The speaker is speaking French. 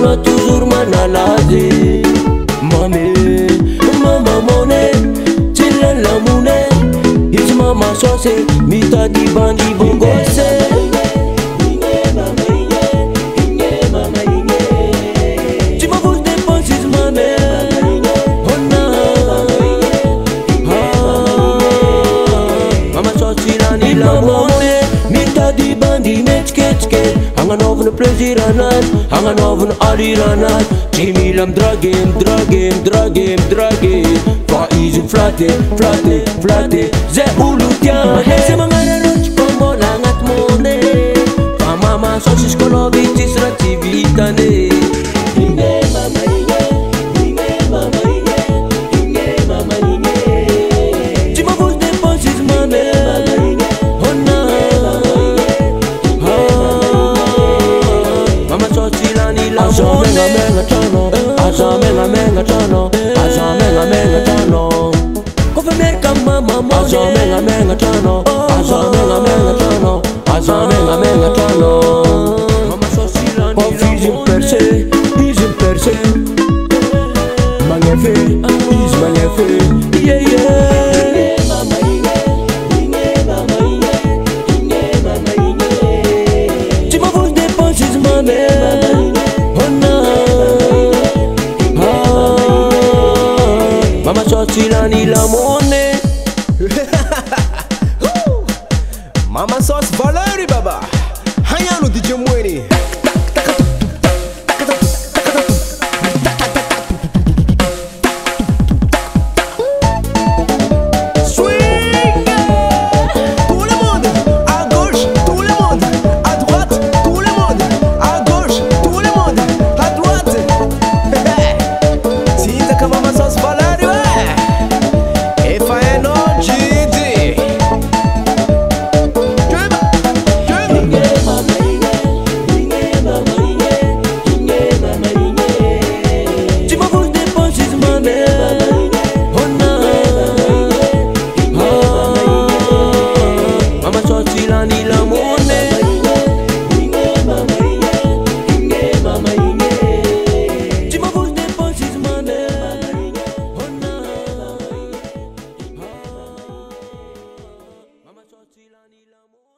dois toujours m'analyser. Mamé, maman moné, tila la moune. It's mama sauce, mita di bandi bongose. Tu m'avoues des pensées, ma mère. Oh non, mama sauce, tila ni la moune. Mita di bandi netsketske. Hanganov në pleziranat, hanganov në aliranat. Qimilam dragim, dragim, dragim, dragim. Pa izin flate, flate, flate. Ze ulutja Se mga naroć pomolangat mone. Pa mama sosis kolovitis rativitane. Inge mama inge, inge mama inge, inge mama inge. Tu m'avoues des pensées ma mère. Oh non, mama sosilani la mone. Azamenga menga chano, azamenga menga chano. Kovemerka mama mone. Azamenga menga chano, azamenga menga chano, azamenga menga chano. Mama sosilani la mone. Izin perse, izin perse. Mangefe, iz mangefe. Yeah yeah. Mama inge, inge mama inge, inge mama inge. Tu m'avoues des pensées ma mère. Mama sosilani la mone. Mama sauce Valeri baba. Hayano DJ Mweni. Sosilani la mone. Inge mama inge, inge mama inge. Tu m'avoues des pensées ma mère. Oh non, mama sosilani la mone.